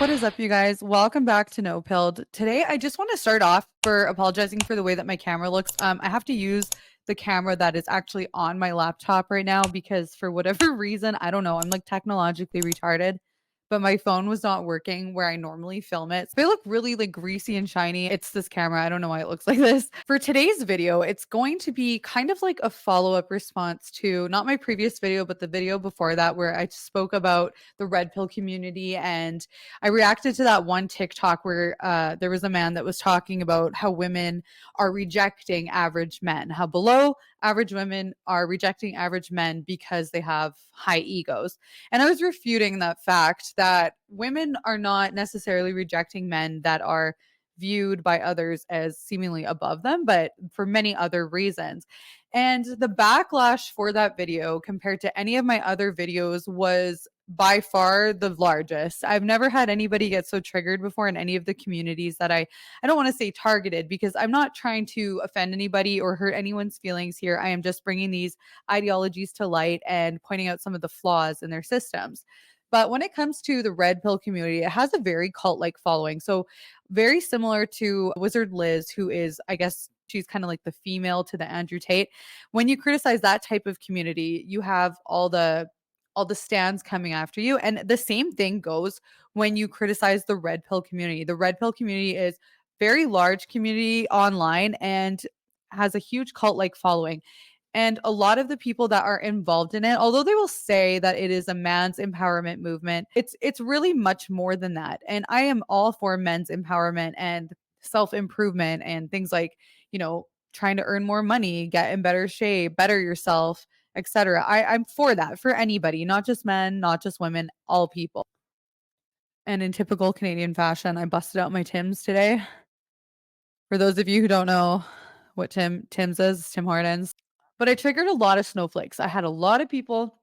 What is up, you guys? Welcome back to No Pilled. Today, I just want to start off for apologizing for the way that my camera looks. I have to use the camera that is actually on my laptop right now because for whatever reason, I don't know, I'm like technologically retarded, but my phone was not working where I normally film it. So they look really like greasy and shiny. It's this camera. I don't know why it looks like this. For today's video, it's going to be kind of like a follow-up response to not my previous video, but the video before that where I spoke about the red pill community, and I reacted to that one TikTok where there was a man that was talking about how women are rejecting average men, how below average women are rejecting average men because they have high egos. And I was refuting that fact that women are not necessarily rejecting men that are viewed by others as seemingly above them, but for many other reasons. And the backlash for that video compared to any of my other videos was by far the largest. I've never had anybody get so triggered before in any of the communities that I don't want to say targeted because I'm not trying to offend anybody or hurt anyone's feelings here. I am just bringing these ideologies to light and pointing out some of the flaws in their systems. But when it comes to the red pill community, it has a very cult like following. So, very similar to Wizard Liz, who is, I guess, she's kind of like the female to the Andrew Tate. When you criticize that type of community, you have all the stands coming after you. And the same thing goes when you criticize the red pill community. The red pill community is very large community online and has a huge cult like following. And a lot of the people that are involved in it, although they will say that it is a man's empowerment movement, it's really much more than that. And I am all for men's empowerment and self-improvement and things like, trying to earn more money, get in better shape, better yourself, etc. I'm for that for anybody, not just men, not just women, all people. And in typical Canadian fashion, I busted out my Tim's today. For those of you who don't know what Tim's is, Tim Hortons. But I triggered a lot of snowflakes. I had a lot of people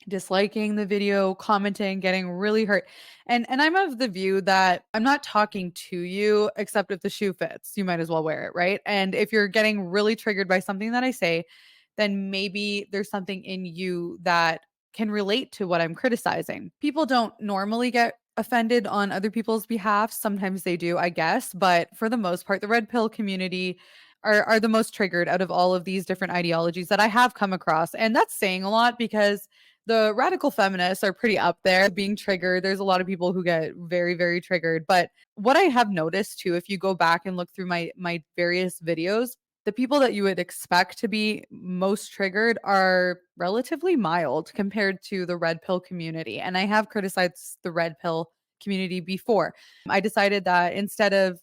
disliking the video, commenting, getting really hurt. And I'm of the view that I'm not talking to you except if the shoe fits. You might as well wear it, right? And if you're getting really triggered by something that I say, then maybe there's something in you that can relate to what I'm criticizing. People don't normally get offended on other people's behalf. Sometimes they do, I guess, but for the most part, the red pill community are the most triggered out of all of these different ideologies that I have come across. And that's saying a lot because the radical feminists are pretty up there being triggered. There's a lot of people who get very, very triggered. But what I have noticed too, if you go back and look through my various videos, the people that you would expect to be most triggered are relatively mild compared to the red pill community. And I have criticized the red pill community before. I decided that instead of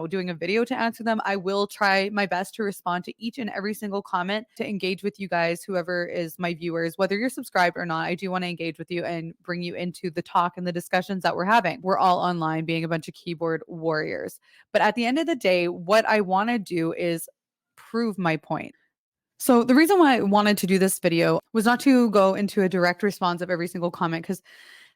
doing a video to answer them, I will try my best to respond to each and every single comment to engage with you guys, whoever is my viewers, whether you're subscribed or not. I do want to engage with you and bring you into the talk and the discussions that we're having. We're all online being a bunch of keyboard warriors. But at the end of the day, what I want to do is prove my point. So the reason why I wanted to do this video was not to go into a direct response of every single comment because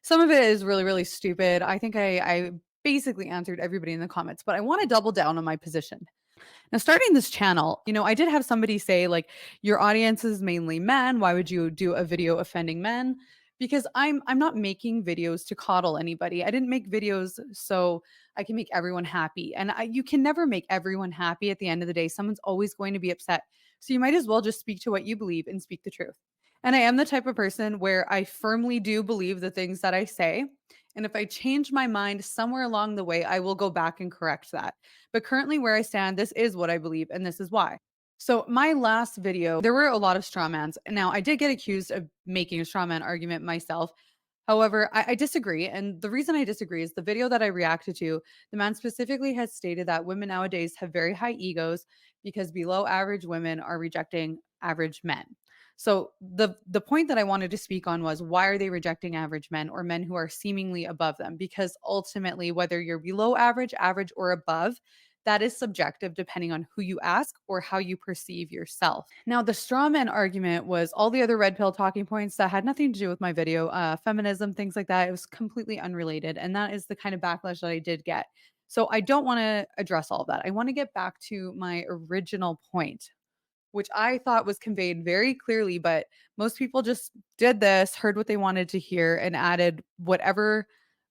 some of it is really, really stupid. I think I basically answered everybody in the comments, but I want to double down on my position. Now, starting this channel, I did have somebody say, like, your audience is mainly men. Why would you do a video offending men? Because I'm not making videos to coddle anybody. I didn't make videos so I can make everyone happy. And you can never make everyone happy at the end of the day. Someone's always going to be upset. So you might as well just speak to what you believe and speak the truth. And I am the type of person where I firmly do believe the things that I say. And if I change my mind somewhere along the way, I will go back and correct that. But currently, where I stand, this is what I believe, and this is why. So, my last video, there were a lot of straw mans. Now, I did get accused of making a straw man argument myself. However, I disagree. And the reason I disagree is the video that I reacted to, the man specifically has stated that women nowadays have very high egos because below average women are rejecting average men. So the point that I wanted to speak on was, why are they rejecting average men or men who are seemingly above them? Because ultimately, whether you're below average, average, or above, that is subjective depending on who you ask or how you perceive yourself. Now, the straw man argument was all the other red pill talking points that had nothing to do with my video, feminism, things like that. It was completely unrelated. And that is the kind of backlash that I did get. So I don't want to address all of that. I want to get back to my original point, which I thought was conveyed very clearly, but most people just did this, heard what they wanted to hear, and added whatever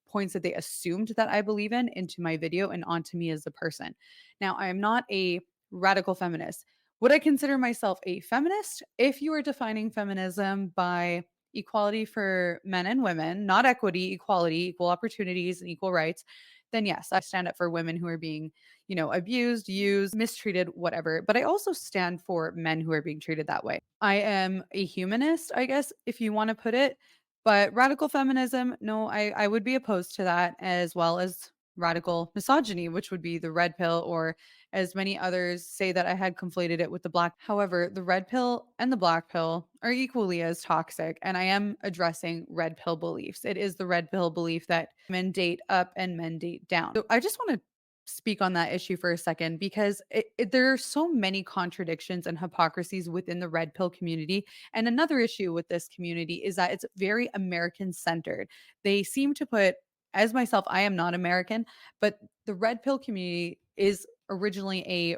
points that they assumed that I believe in into my video and onto me as a person. Now, I am not a radical feminist. Would I consider myself a feminist? If you are defining feminism by equality for men and women, not equity, equality, equal opportunities, and equal rights, then yes, I stand up for women who are being, abused, used, mistreated, whatever. But I also stand for men who are being treated that way. I am a humanist, I guess, if you want to put it. But radical feminism, no, I would be opposed to that, as well as radical misogyny, which would be the red pill, or as many others say that I had conflated it with the black. However, the red pill and the black pill are equally as toxic, and I am addressing red pill beliefs. It is the red pill belief that men date up and men date down. So I just want to speak on that issue for a second, because there are so many contradictions and hypocrisies within the red pill community. And another issue with this community is that it's very American centered. They seem to put, as myself, I am not American, but the red pill community is originally a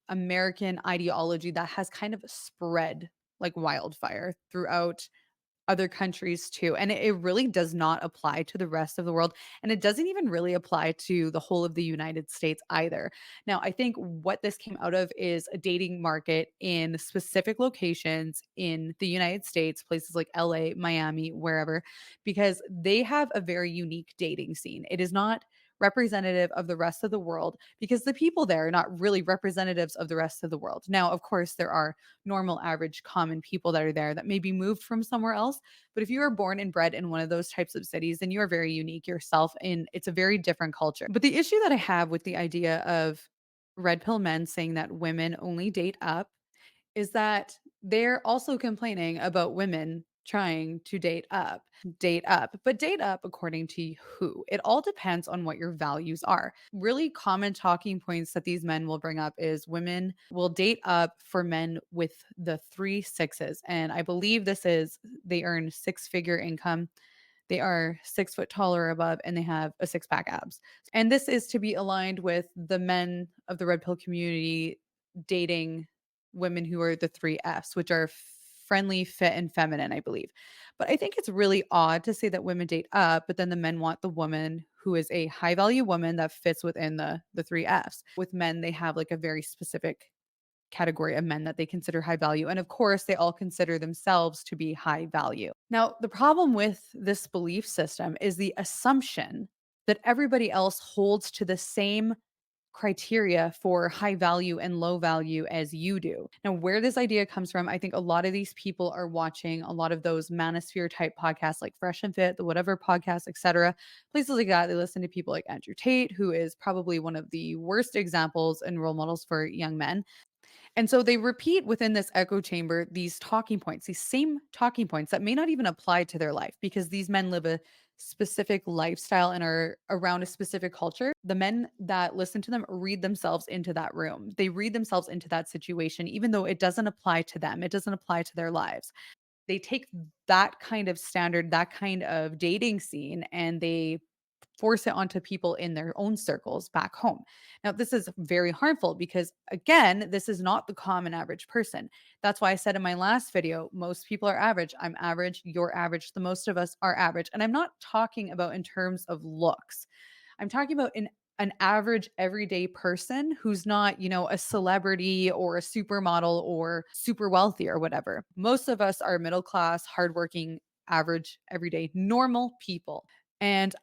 American ideology that has kind of spread like wildfire throughout other countries too. And it really does not apply to the rest of the world. And it doesn't even really apply to the whole of the United States either. Now, I think what this came out of is a dating market in specific locations in the United States, places like LA, Miami, wherever, because they have a very unique dating scene. It is not representative of the rest of the world, because the people there are not really representatives of the rest of the world. Now, of course, there are normal, average, common people that are there that maybe moved from somewhere else. But if you are born and bred in one of those types of cities, then you are very unique yourself. And it's a very different culture. But the issue that I have with the idea of red pill men saying that women only date up is that they're also complaining about women trying to but date up according to who? It all depends on what your values are. Really common talking points that these men will bring up is women will date up for men with the three sixes. And I believe this is they earn six-figure income, they are 6 foot tall or above, and they have a six pack abs. And this is to be aligned with the men of the red pill community dating women who are the three F's, which are friendly, fit, and feminine, I believe. But I think it's really odd to say that women date up, but then the men want the woman who is a high value woman that fits within the three F's. With men, they have like a very specific category of men that they consider high value. And of course, they all consider themselves to be high value. Now, the problem with this belief system is the assumption that everybody else holds to the same criteria for high value and low value as you do. Now, where this idea comes from, I think a lot of these people are watching a lot of those manosphere type podcasts like Fresh and Fit, the whatever podcast, etc. Places like that. They listen to people like Andrew Tate, who is probably one of the worst examples and role models for young men. And so they repeat within this echo chamber these talking points, these same talking points that may not even apply to their life, because these men live a specific lifestyle and are around a specific culture. The men that listen to them read themselves into that room. They read themselves into that situation, even though it doesn't apply to them, it doesn't apply to their lives. They take that kind of standard, that kind of dating scene, and they force it onto people in their own circles back home. Now, this is very harmful because, again, this is not the common average person. That's why I said in my last video, most people are average. I'm average. You're average. The most of us are average. And I'm not talking about in terms of looks. I'm talking about an average everyday person who's not, a celebrity or a supermodel or super wealthy or whatever. Most of us are middle class, hardworking, average, everyday, normal people. And,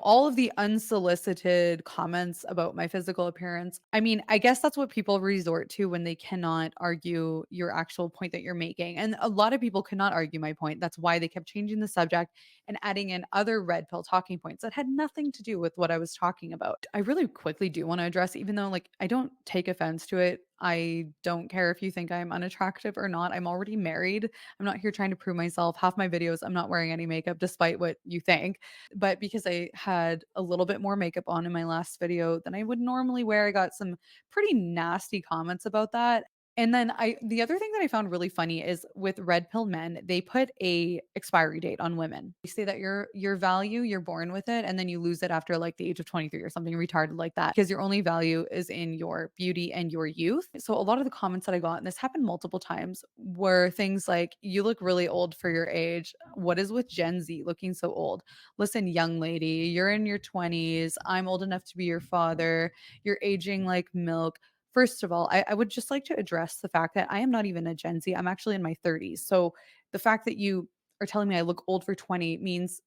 all of the unsolicited comments about my physical appearance, I mean, I guess that's what people resort to when they cannot argue your actual point that you're making. And a lot of people could not argue my point. That's why they kept changing the subject and adding in other red pill talking points that had nothing to do with what I was talking about. I really quickly do want to address, even though like I don't take offense to it. I don't care if you think I'm unattractive or not. I'm already married. I'm not here trying to prove myself. Half my videos, I'm not wearing any makeup, despite what you think. But because I had a little bit more makeup on in my last video than I would normally wear, I got some pretty nasty comments about that. And then the other thing that I found really funny is with red pill men, they put a expiry date on women. They say that your value, you're born with it, and then you lose it after like the age of 23 or something retarded like that because your only value is in your beauty and your youth. So a lot of the comments that I got, and this happened multiple times, were things like, "You look really old for your age. What is with Gen Z looking so old? Listen, young lady, you're in your 20s. I'm old enough to be your father. You're aging like milk." First of all, I would just like to address the fact that I am not even a Gen Z. I'm actually in my 30s. So the fact that you are telling me I look old for 20 means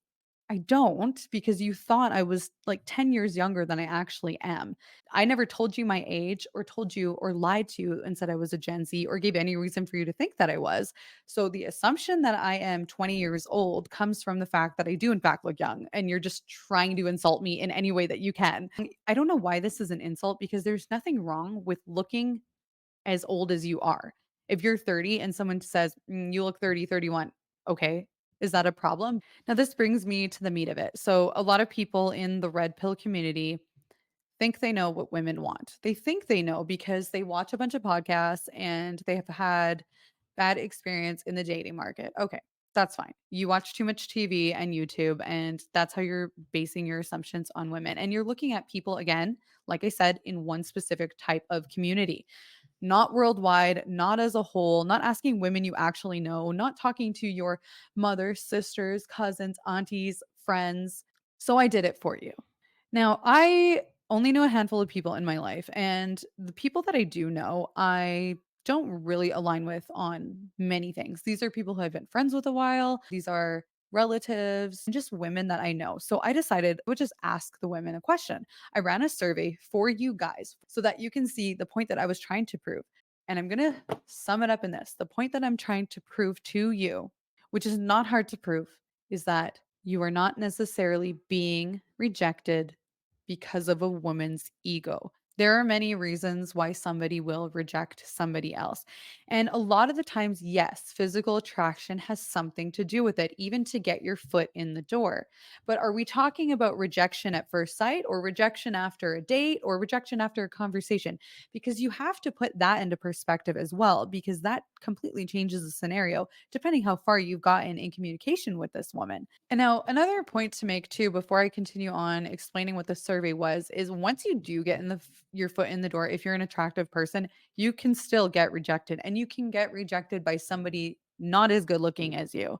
I don't, because you thought I was like 10 years younger than I actually am. I never told you my age or told you or lied to you and said I was a Gen Z or gave any reason for you to think that I was. So the assumption that I am 20 years old comes from the fact that I do in fact look young and you're just trying to insult me in any way that you can. I don't know why this is an insult because there's nothing wrong with looking as old as you are. If you're 30 and someone says, "You look 30, 31," okay, is that a problem? Now, this brings me to the meat of it. So, a lot of people in the red pill community think they know what women want. They think they know because they watch a bunch of podcasts and they have had bad experience in the dating market. Okay, that's fine. You watch too much TV and YouTube, and that's how you're basing your assumptions on women. And you're looking at people, again, like I said, in one specific type of community, not worldwide, not as a whole, not asking women you actually know, not talking to your mother, sisters, cousins, aunties, friends. So I did it for you. Now, I only know a handful of people in my life, and the people that I do know, I don't really align with on many things. These are people who I've been friends with a while. These are relatives, and just women that I know. So I decided I would just ask the women a question. I ran a survey for you guys so that you can see the point that I was trying to prove. And I'm going to sum it up in this. The point that I'm trying to prove to you, which is not hard to prove, is that you are not necessarily being rejected because of a woman's ego. There are many reasons why somebody will reject somebody else. And a lot of the times, yes, physical attraction has something to do with it, even to get your foot in the door. But are we talking about rejection at first sight, or rejection after a date, or rejection after a conversation? Because you have to put that into perspective as well, because that completely changes the scenario depending how far you've gotten in communication with this woman. And now, another point to make too, before I continue on explaining what the survey was, is once you do get your foot in the door, if you're an attractive person, you can still get rejected, and you can get rejected by somebody not as good looking as you.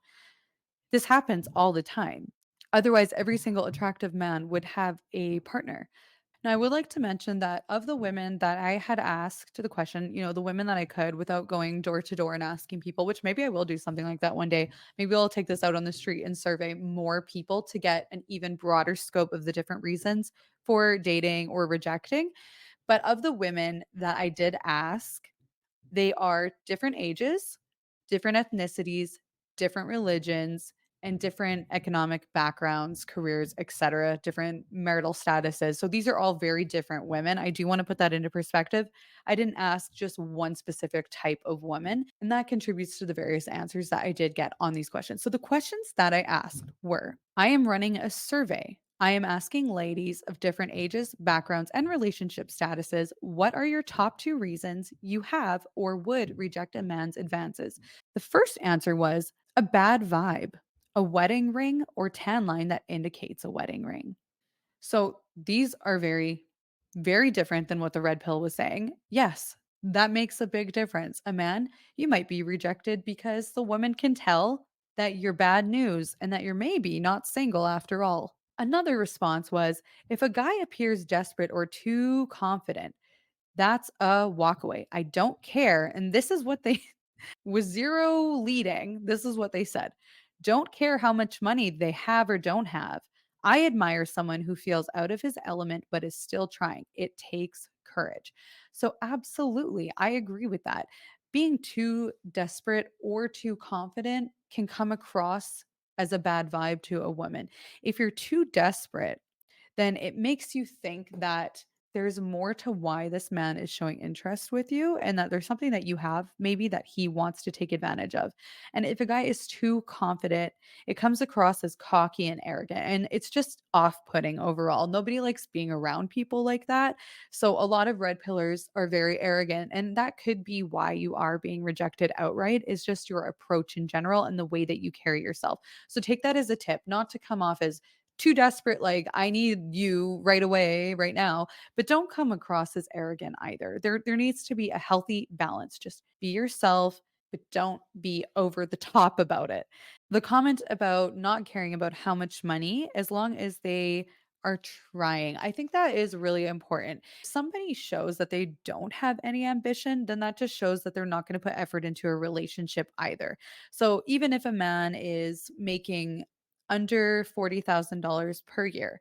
This happens all the time. Otherwise, every single attractive man would have a partner. Now, I would like to mention that of the women that I had asked the question, the women that I could without going door to door and asking people, which maybe I will do something like that one day. Maybe I'll take this out on the street and survey more people to get an even broader scope of the different reasons for dating or rejecting. But of the women that I did ask, they are different ages, different ethnicities, different religions, and different economic backgrounds, careers, etc., different marital statuses. So these are all very different women. I do want to put that into perspective. I didn't ask just one specific type of woman, and that contributes to the various answers that I did get on these questions. So the questions that I asked were, I am running a survey. I am asking ladies of different ages, backgrounds, and relationship statuses, what are your top two reasons you have or would reject a man's advances? The first answer was a bad vibe, a wedding ring, or tan line that indicates a wedding ring. So these are very, very different than what the red pill was saying. Yes, that makes a big difference. A man, you might be rejected because the woman can tell that you're bad news and that you're maybe not single after all. Another response was, if a guy appears desperate or too confident, that's a walkaway. I don't care. And this is what they with zero leading, this is what they said. Don't care how much money they have or don't have. I admire someone who feels out of his element but is still trying. It takes courage. So, absolutely, I agree with that. Being too desperate or too confident can come across as a bad vibe to a woman. If you're too desperate, then it makes you think that there's more to why this man is showing interest with you and that there's something that you have maybe that he wants to take advantage of. And if a guy is too confident, it comes across as cocky and arrogant and it's just off-putting overall. Nobody likes being around people like that. So a lot of red pillars are very arrogant and that could be why you are being rejected outright is just your approach in general and the way that you carry yourself. So take that as a tip, not to come off as too desperate, like, I need you right away, right now, but don't come across as arrogant either. There needs to be a healthy balance. Just be yourself, but don't be over the top about it. The comment about not caring about how much money, as long as they are trying, I think that is really important. If somebody shows that they don't have any ambition, then that just shows that they're not going to put effort into a relationship either. So even if a man is making under $40,000 per year,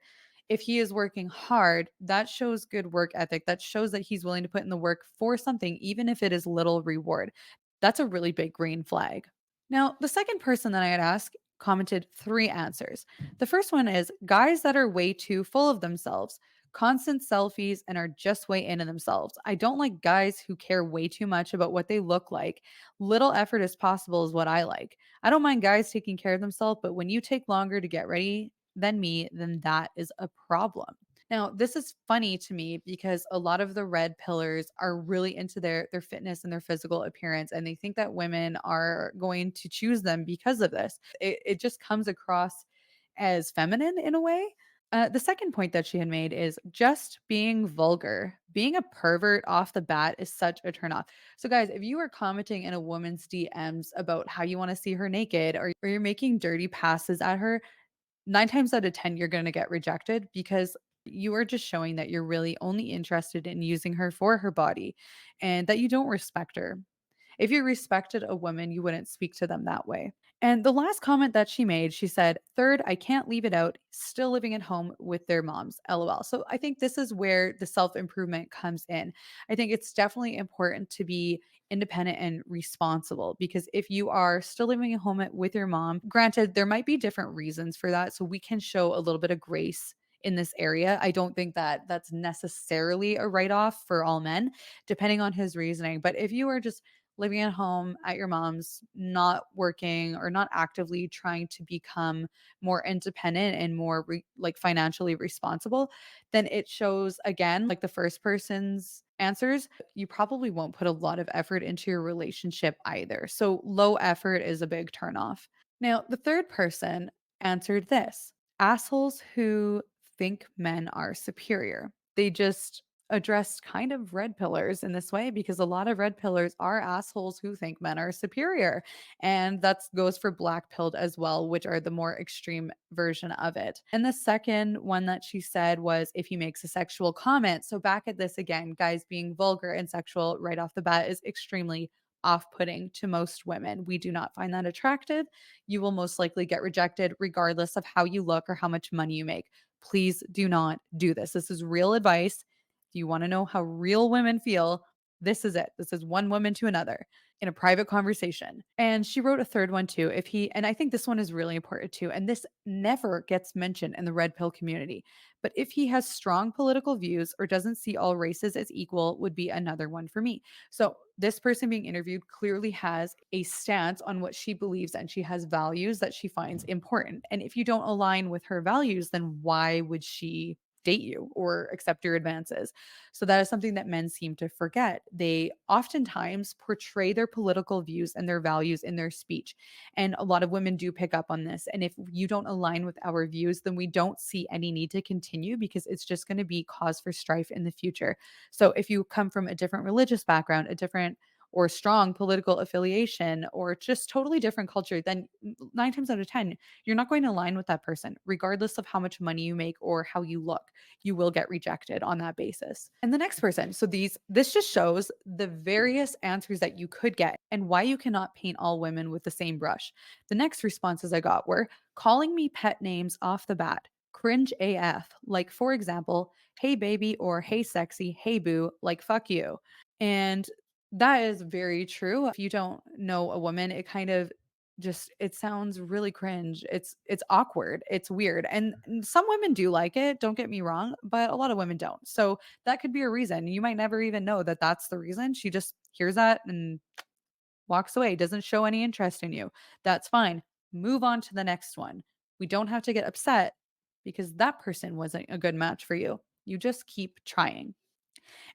if he is working hard, that shows good work ethic. That shows that he's willing to put in the work for something, even if it is little reward. That's a really big green flag. Now, the second person that I had asked commented three answers. The first one is guys that are way too full of themselves, constant selfies, and are just way into themselves. I don't like guys who care way too much about what they look like. Little effort as possible is what I like. I don't mind guys taking care of themselves, but when you take longer to get ready than me, then that is a problem. Now, this is funny to me because a lot of the red pillars are really into their fitness and their physical appearance and they think that women are going to choose them because of this. It just comes across as feminine in a way. The second point that she had made is just being vulgar. Being a pervert off the bat is such a turnoff. So, guys, if you are commenting in a woman's DMs about how you want to see her naked or you're making dirty passes at her, 9 times out of 10, you're gonna get rejected because you are just showing that you're really only interested in using her for her body and that you don't respect her. If you respected a woman, you wouldn't speak to them that way. And the last comment that she made, she said, "Third, I can't leave it out, still living at home with their moms. LOL." So I think this is where the self improvement comes in. I think it's definitely important to be independent and responsible because if you are still living at home with your mom, granted, there might be different reasons for that. So we can show a little bit of grace in this area. I don't think that that's necessarily a write off for all men, depending on his reasoning. But if you are just living at home at your mom's, not working or not actively trying to become more independent and more like financially responsible, then it shows again, like the first person's answers, you probably won't put a lot of effort into your relationship either. So low effort is a big turnoff. Now, the third person answered this assholes who think men are superior. They just addressed kind of red pillars in this way because a lot of red pillars are assholes who think men are superior. And that goes for black pilled as well, which are the more extreme version of it. And the second one that she said was if he makes a sexual comment. So back at this again, guys being vulgar and sexual right off the bat is extremely off putting to most women. We do not find that attractive. You will most likely get rejected regardless of how you look or how much money you make. Please do not do this. This is real advice. If you want to know how real women feel, this is it. This is one woman to another in a private conversation. And she wrote a third one too. If he, and I think this one is really important too, and this never gets mentioned in the red pill community, but if he has strong political views or doesn't see all races as equal, would be another one for me. So this person being interviewed clearly has a stance on what she believes and she has values that she finds important. And if you don't align with her values, then why would she date you or accept your advances? So that is something that men seem to forget. They oftentimes portray their political views and their values in their speech. And a lot of women do pick up on this. And if you don't align with our views, then we don't see any need to continue because it's just going to be cause for strife in the future. So if you come from a different religious background, a different or strong political affiliation, or just totally different culture, then 9 times out of 10, you're not going to align with that person, regardless of how much money you make or how you look. You will get rejected on that basis. And the next person, so this just shows the various answers that you could get and why you cannot paint all women with the same brush. The next responses I got were calling me pet names off the bat. Cringe AF. Like, for example, hey baby or hey sexy, hey boo, like fuck you. And that is very true. If you don't know a woman, it kind of just it sounds really cringe. It's awkward. It's weird. And some women do like it, don't get me wrong, but a lot of women don't. So that could be a reason. You might never even know that that's the reason. She just hears that and walks away, doesn't show any interest in you. That's fine. Move on to the next one. We don't have to get upset because that person wasn't a good match for you. You just keep trying.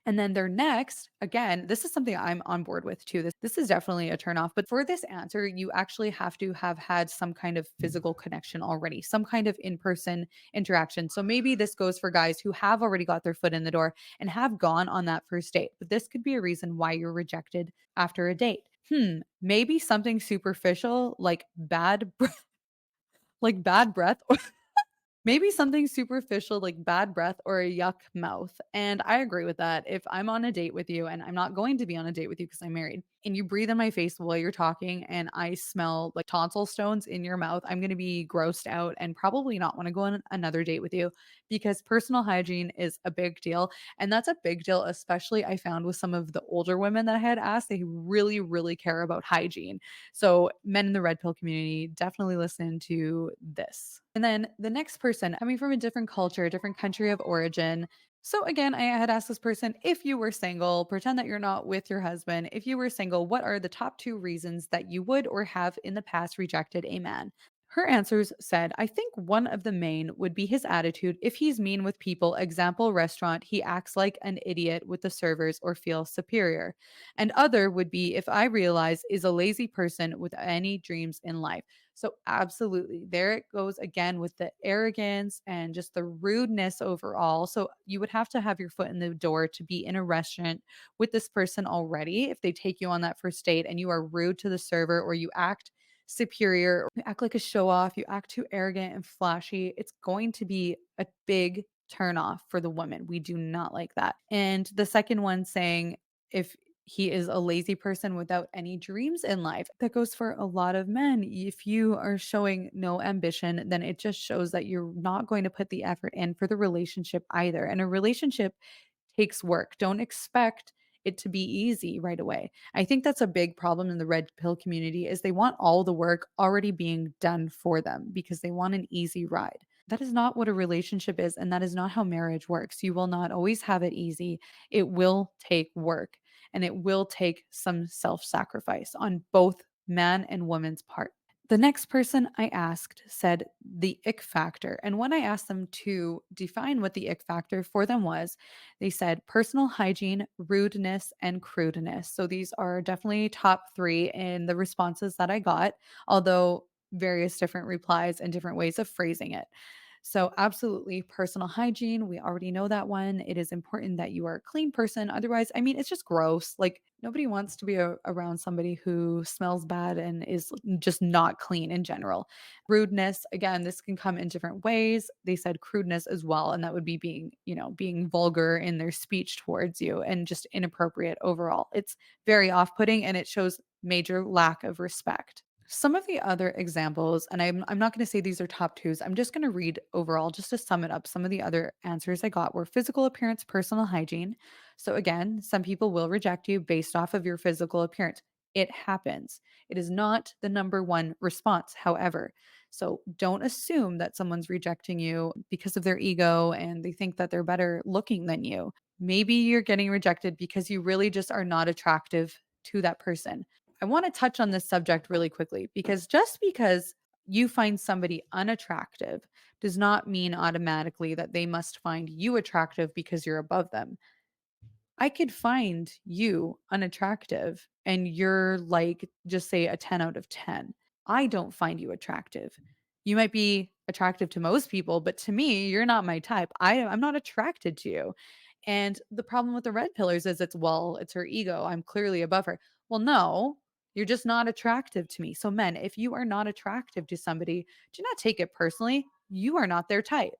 And then their next, again, this is something I'm on board with too. This is definitely a turn off. But for this answer, you actually have to have had some kind of physical connection already, some kind of in person interaction. So maybe this goes for guys who have already got their foot in the door and have gone on that first date. But this could be a reason why you're rejected after a date. Maybe something superficial like like bad breath. Maybe something superficial like bad breath or a yuck mouth. And I agree with that. If I'm on a date with you and I'm not going to be on a date with you because I'm married and you breathe in my face while you're talking and I smell like tonsil stones in your mouth, I'm going to be grossed out and probably not want to go on another date with you because personal hygiene is a big deal. And that's a big deal, especially I found with some of the older women that I had asked. They really, really care about hygiene. So, men in the red pill community, definitely listen to this. And then the next person coming from a different culture, a different country of origin. So, again, I had asked this person if you were single, pretend that you're not with your husband. If you were single, what are the top two reasons that you would or have in the past rejected a man? Her answers said, I think one of the main would be his attitude. If he's mean with people, example, restaurant, he acts like an idiot with the servers or feels superior. And other would be if I realize is a lazy person with any dreams in life. So, absolutely, there it goes again with the arrogance and just the rudeness overall. So, you would have to have your foot in the door to be in a restaurant with this person already. If they take you on that first date and you are rude to the server or you act superior, or you act like a show off, you act too arrogant and flashy, it's going to be a big turn off for the woman. We do not like that. And the second one saying, if he is a lazy person without any dreams in life. That goes for a lot of men. If you are showing no ambition, then it just shows that you're not going to put the effort in for the relationship either. And a relationship takes work. Don't expect it to be easy right away. I think that's a big problem in the red pill community is they want all the work already being done for them because they want an easy ride. That is not what a relationship is and that is not how marriage works. You will not always have it easy. It will take work and it will take some self-sacrifice on both man and woman's part. The next person I asked said the ick factor. And when I asked them to define what the ick factor for them was, they said personal hygiene, rudeness, and crudeness. So these are definitely top three in the responses that I got, although various different replies and different ways of phrasing it. So, absolutely, personal hygiene. We already know that one. It is important that you are a clean person. Otherwise, I mean, it's just gross. Like, nobody wants to be around somebody who smells bad and is just not clean in general. Rudeness, again, this can come in different ways. They said crudeness as well. And that would be being, being vulgar in their speech towards you and just inappropriate overall. It's very off putting and it shows major lack of respect. Some of the other examples, and I'm not going to say these are top twos. I'm just going to read overall just to sum it up. Some of the other answers I got were physical appearance, personal hygiene. So again, some people will reject you based off of your physical appearance. It happens. It is not the number one response, however. So don't assume that someone's rejecting you because of their ego and they think that they're better looking than you. Maybe you're getting rejected because you really just are not attractive to that person. I want to touch on this subject really quickly because just because you find somebody unattractive does not mean automatically that they must find you attractive because you're above them. I could find you unattractive and you're like, just say a 10 out of 10. I don't find you attractive. You might be attractive to most people, but to me, you're not my type. I'm not attracted to you. And the problem with the red pillars is it's her ego. I'm clearly above her. Well, no, you're just not attractive to me. So, men, if you are not attractive to somebody, do not take it personally. You are not their type.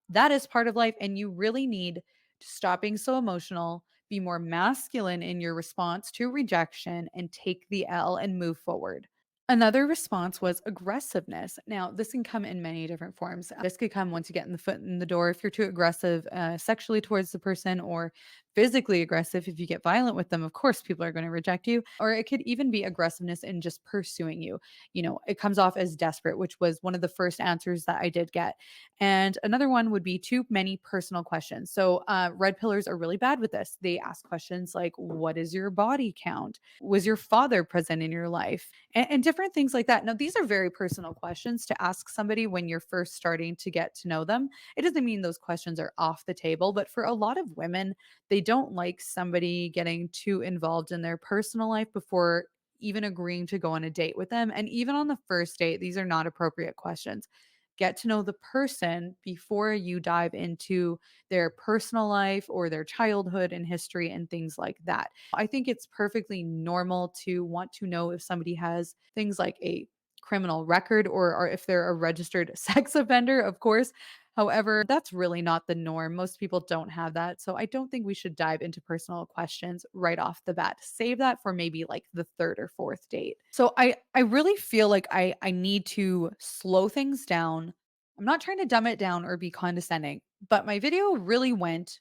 That is part of life. And you really need to stop being so emotional, be more masculine in your response to rejection, and take the L and move forward. Another response was aggressiveness. Now, this can come in many different forms. This could come once you get in the foot in the door if you're too aggressive sexually towards the person, or physically aggressive, if you get violent with them, of course, people are going to reject you. Or it could even be aggressiveness in just pursuing you. It comes off as desperate, which was one of the first answers that I did get. And another one would be too many personal questions. So, red pillars are really bad with this. They ask questions like, what is your body count? Was your father present in your life? And different things like that. Now, these are very personal questions to ask somebody when you're first starting to get to know them. It doesn't mean those questions are off the table, but for a lot of women, they don't like somebody getting too involved in their personal life before even agreeing to go on a date with them. And even on the first date, these are not appropriate questions. Get to know the person before you dive into their personal life or their childhood and history and things like that. I think it's perfectly normal to want to know if somebody has things like a criminal record or if they're a registered sex offender, of course. However, that's really not the norm. Most people don't have that. So I don't think we should dive into personal questions right off the bat. Save that for maybe like the third or fourth date. So I really feel like I need to slow things down. I'm not trying to dumb it down or be condescending, but my video really went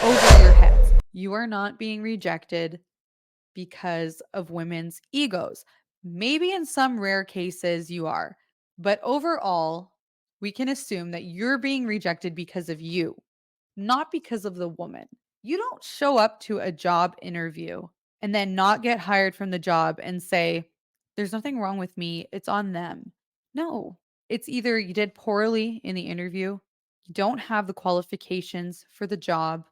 over your heads. You are not being rejected because of women's egos. Maybe in some rare cases you are, but overall, we can assume that you're being rejected because of you, not because of the woman. You don't show up to a job interview and then not get hired from the job and say, there's nothing wrong with me, it's on them. No, it's either you did poorly in the interview, you don't have the qualifications for the job,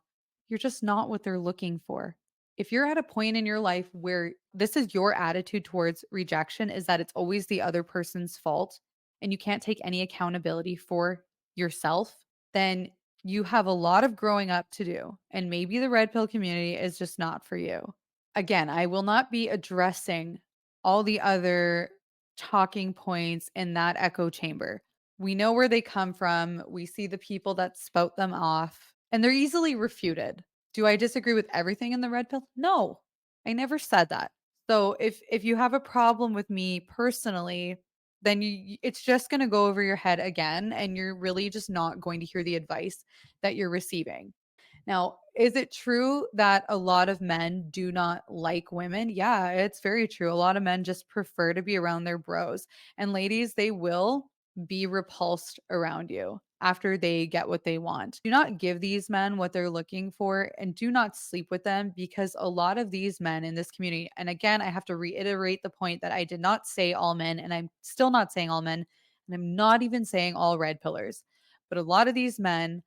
you're just not what they're looking for. If you're at a point in your life where this is your attitude towards rejection is that it's always the other person's fault and you can't take any accountability for yourself, then you have a lot of growing up to do, and maybe the red pill community is just not for you. Again, I will not be addressing all the other talking points in that echo chamber. We know where they come from. We see the people that spout them off, and they're easily refuted. Do I disagree with everything in the red pill? No. I never said that. So if you have a problem with me personally, then it's just going to go over your head again and you're really just not going to hear the advice that you're receiving. Now, is it true that a lot of men do not like women? Yeah, it's very true. A lot of men just prefer to be around their bros. And ladies, they will be repulsed around you after they get what they want. Do not give these men what they're looking for and do not sleep with them because a lot of these men in this community, and again, I have to reiterate the point that I did not say all men, and I'm still not saying all men, and I'm not even saying all red pillars, but a lot of these men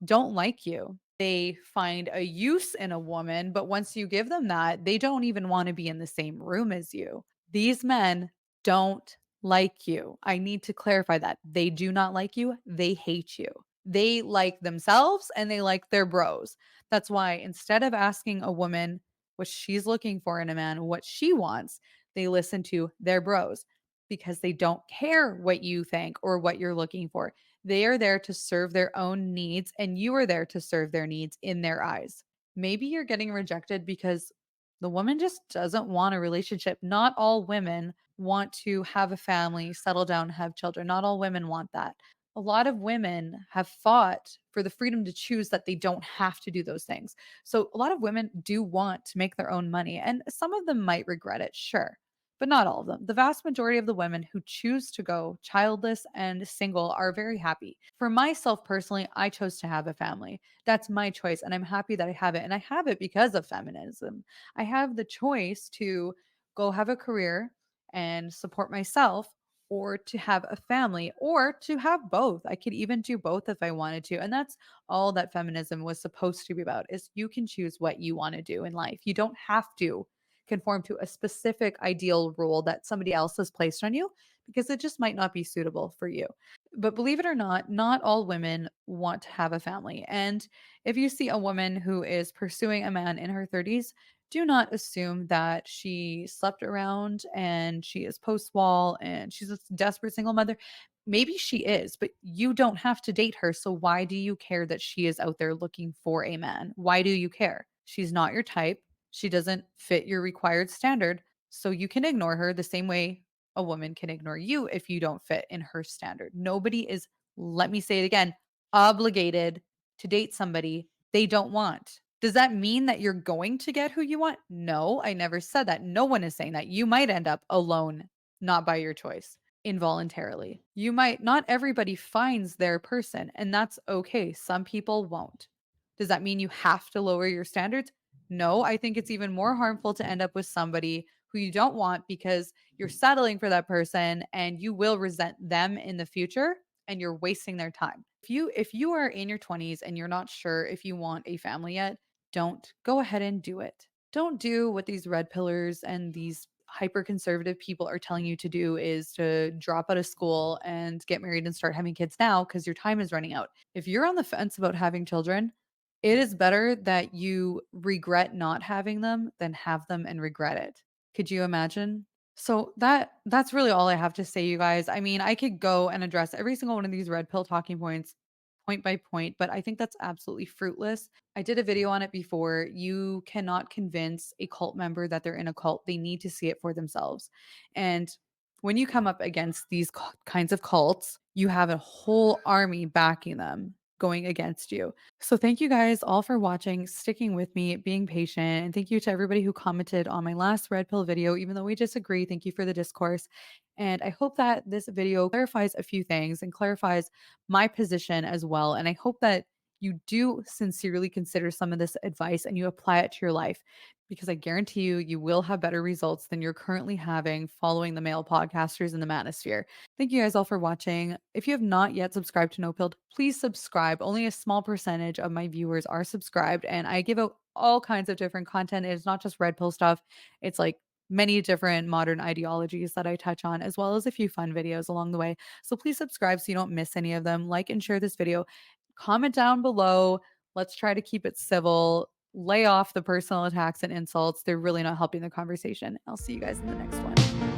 don't like you. They find a use in a woman, but once you give them that, they don't even want to be in the same room as you. These men don't like you. I need to clarify that. They do not like you. They hate you. They like themselves and they like their bros. That's why instead of asking a woman what she's looking for in a man, what she wants, they listen to their bros because they don't care what you think or what you're looking for. They are there to serve their own needs, and you are there to serve their needs in their eyes. Maybe you're getting rejected because the woman just doesn't want a relationship. Not all women want to have a family, settle down, have children. Not all women want that. A lot of women have fought for the freedom to choose that they don't have to do those things. So, a lot of women do want to make their own money, and some of them might regret it, sure, but not all of them. The vast majority of the women who choose to go childless and single are very happy. For myself personally, I chose to have a family. That's my choice, and I'm happy that I have it. And I have it because of feminism. I have the choice to go have a career and support myself. Or to have a family, or to have both. I could even do both if I wanted to. And that's all that feminism was supposed to be about is you can choose what you want to do in life. You don't have to conform to a specific ideal role that somebody else has placed on you because it just might not be suitable for you. But believe it or not all women want to have a family. And if you see a woman who is pursuing a man in her 30s, do not assume that she slept around and she is post wall and she's a desperate single mother. Maybe she is, but you don't have to date her. So why do you care that she is out there looking for a man? Why do you care? She's not your type. She doesn't fit your required standard. So you can ignore her the same way a woman can ignore you if you don't fit in her standard. Nobody is, let me say it again, obligated to date somebody they don't want. Does that mean that you're going to get who you want? No, I never said that. No one is saying that. You might end up alone, not by your choice, involuntarily. You might, not everybody finds their person, and that's okay. Some people won't. Does that mean you have to lower your standards? No, I think it's even more harmful to end up with somebody who you don't want because you're settling for that person and you will resent them in the future and you're wasting their time. If you are in your 20s and you're not sure if you want a family yet, don't go ahead and do it. Don't do what these red pillars and these hyper conservative people are telling you to do, is to drop out of school and get married and start having kids now because your time is running out. If you're on the fence about having children, it is better that you regret not having them than have them and regret it. Could you imagine? So that's really all I have to say, you guys. I mean, I could go and address every single one of these red pill talking points point by point, but I think that's absolutely fruitless. I did a video on it before. You cannot convince a cult member that they're in a cult. They need to see it for themselves. And when you come up against these kinds of cults, you have a whole army backing them, going against you. So thank you guys all for watching, sticking with me, being patient, and thank you to everybody who commented on my last red pill video. Even though we disagree, thank you for the discourse. And I hope that this video clarifies a few things and clarifies my position as well. And I hope that you do sincerely consider some of this advice and you apply it to your life, because I guarantee you, you will have better results than you're currently having following the male podcasters in the manosphere. Thank you guys all for watching. If you have not yet subscribed to No Pilled, please subscribe. Only a small percentage of my viewers are subscribed, and I give out all kinds of different content. It's not just red pill stuff, it's like many different modern ideologies that I touch on, as well as a few fun videos along the way. So please subscribe so you don't miss any of them. Like and share this video. Comment down below. Let's try to keep it civil. Lay off the personal attacks and insults. They're really not helping the conversation. I'll see you guys in the next one.